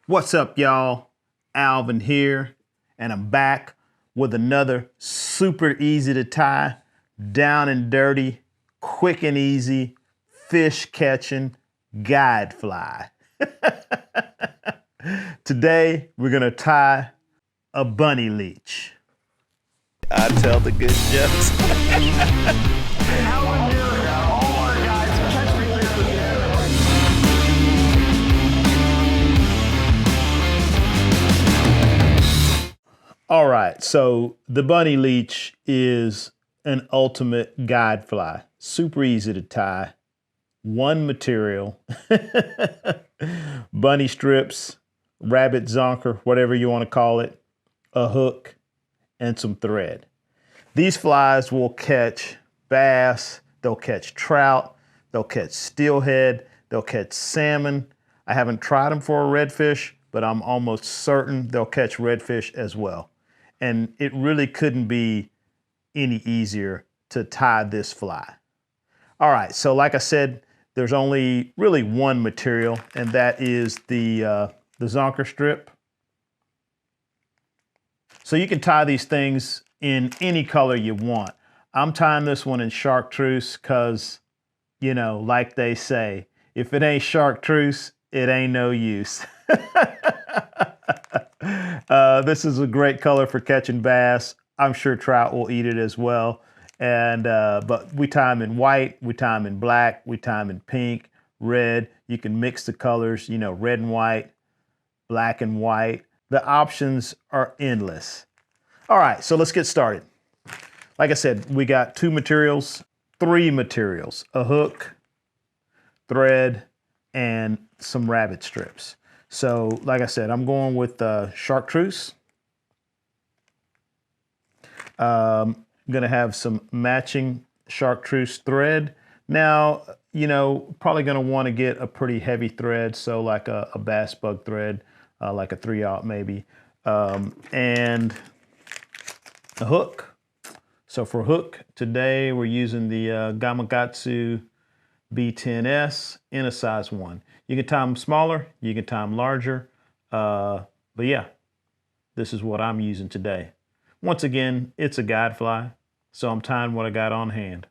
What's up, y'all? Alvin here, and I'm back with another super easy to tie, down and dirty, quick and easy, fish catching guide fly. Today, we're gonna tie a bunny leech. I tell the good jokes. Alvin here, all our guys, catch me later. All right, so the bunny leech is an ultimate guide fly. Super easy to tie. One material, bunny strips, rabbit zonker, whatever you want to call it, a hook, and some thread. These flies will catch bass, they'll catch trout, they'll catch steelhead, they'll catch salmon. I haven't tried them for a redfish, but I'm almost certain they'll catch redfish as well. And it really couldn't be any easier to tie this fly. All right, so like I said, there's only really one material, and that is the zonker strip. So you can tie these things in any color you want. I'm tying this one in chartreuse because, you know, like they say, if it ain't chartreuse, it ain't no use. This is a great color for catching bass. I'm sure trout will eat it as well. And but we tie them in white, we tie them in black, we tie them in pink, red. You can mix the colors, you know, red and white, black and white. The options are endless. All right, so let's get started. Like I said, we got three materials, a hook, thread, and some rabbit strips. So like I said, I'm going with chartreuse. I'm gonna have some matching chartreuse thread. Now, you know, probably gonna wanna get a pretty heavy thread, so like a bass bug thread, like a 3/0 maybe, and a hook. So for hook, today we're using the Gamakatsu B10S in a size 1. You can tie them smaller, you can tie them larger, but yeah, this is what I'm using today. Once again, it's a guide fly, so I'm tying what I got on hand.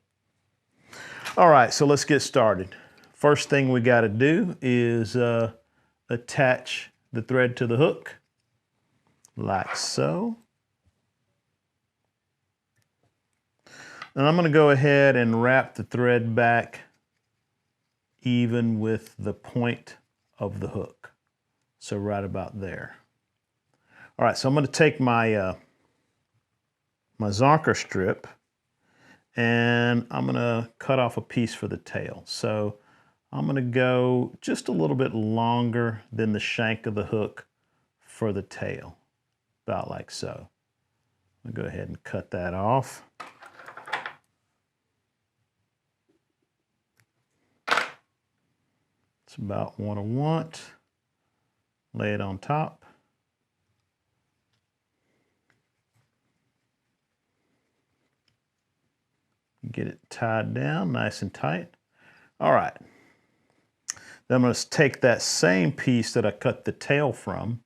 All right, so let's get started. First thing we got to do is attach the thread to the hook, like so. And I'm going to go ahead and wrap the thread back even with the point of the hook. So right about there. All right, so I'm going to take my my zonker strip and I'm going to cut off a piece for the tail. So I'm going to go just a little bit longer than the shank of the hook for the tail, about like so. I'm going to go ahead and cut that off. It's about what I want. Lay it on top. Get it tied down nice and tight. All right. Then I'm going to take that same piece that I cut the tail from,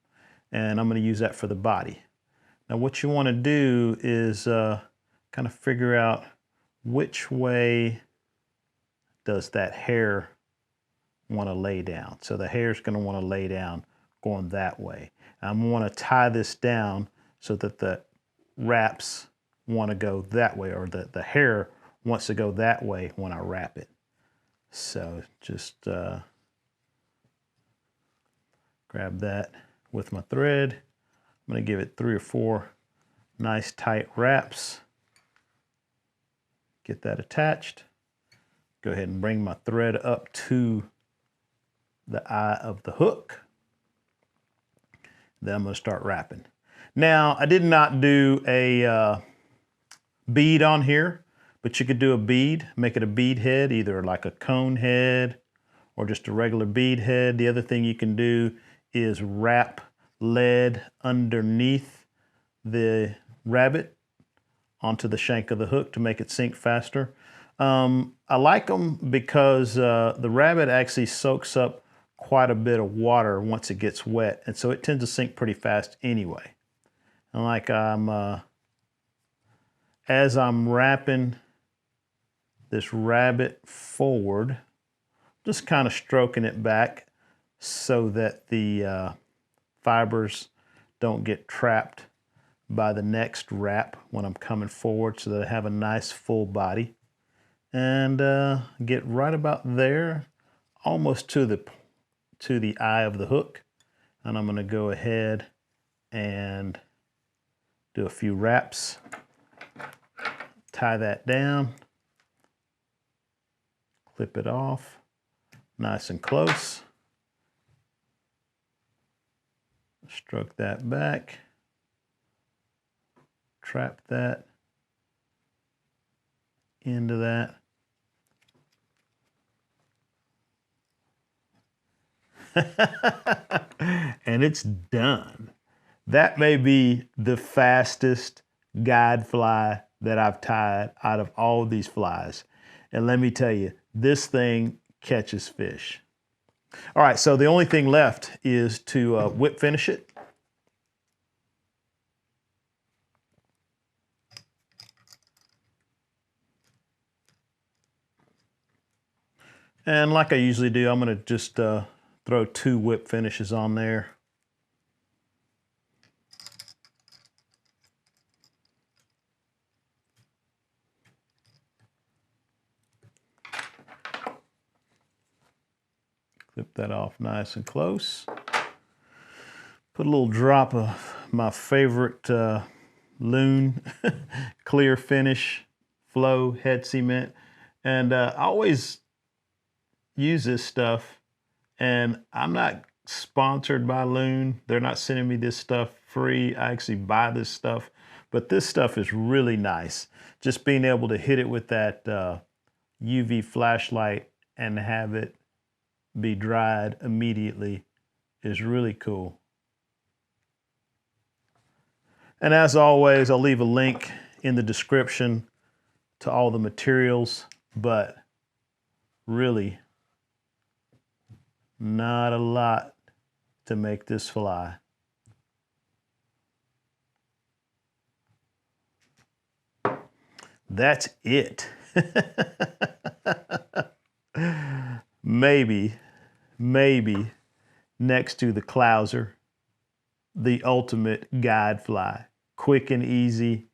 and I'm going to use that for the body. Now what you want to do is kind of figure out which way does that hair want to lay down. So the hair is going to want to lay down going that way. I'm going to want to tie this down so that the wraps want to go that way, or the hair wants to go that way when I wrap it. So just grab that with my thread. I'm going to give it 3 or 4 nice tight wraps. Get that attached. Go ahead and bring my thread up to the eye of the hook. Then I'm going to start wrapping. Now, I did not do a bead on here, but you could do a bead, make it a bead head, either like a cone head or just a regular bead head. The other thing you can do is wrap lead underneath the rabbit onto the shank of the hook to make it sink faster. I like them because the rabbit actually soaks up quite a bit of water once it gets wet, and so it tends to sink pretty fast anyway. And like as I'm wrapping this rabbit forward, just kind of stroking it back so that the fibers don't get trapped by the next wrap when I'm coming forward, so that I have a nice full body. And get right about there, almost to the eye of the hook. And I'm going to go ahead and do a few wraps, tie that down, clip it off nice and close, stroke that back, trap that into that. And it's done. That may be the fastest guide fly that I've tied out of all these flies. And let me tell you, this thing catches fish. All right, so the only thing left is to whip finish it. And like I usually do, I'm going to just throw 2 whip finishes on there. Clip that off nice and close. Put a little drop of my favorite Loon clear finish flow head cement. And I always use this stuff, and I'm not sponsored by Loon. They're not sending me this stuff free. I actually buy this stuff, but this stuff is really nice. Just being able to hit it with that UV flashlight and have it be dried immediately is really cool. And as always, I'll leave a link in the description to all the materials, but really not a lot to make this fly. That's it. Maybe next to the clouser, the ultimate guide fly. Quick and easy,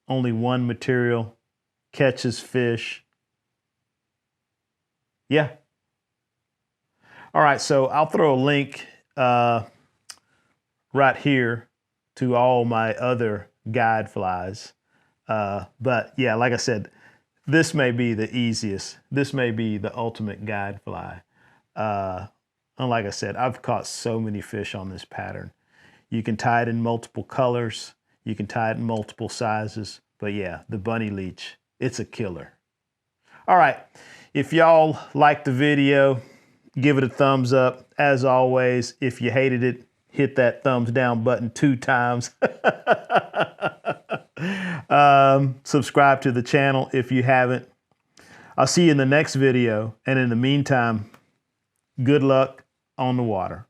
only one material, catches fish. Yeah. All right, so I'll throw a link right here to all my other guide flies. But yeah, like I said, this may be the easiest. This may be the ultimate guide fly. And like I said, I've caught so many fish on this pattern. You can tie it in multiple colors. You can tie it in multiple sizes. But yeah, the bunny leech, it's a killer. All right, if y'all liked the video, give it a thumbs up. As always, if you hated it, hit that thumbs down button 2 times. Subscribe to the channel if you haven't. I'll see you in the next video. And in the meantime, good luck on the water.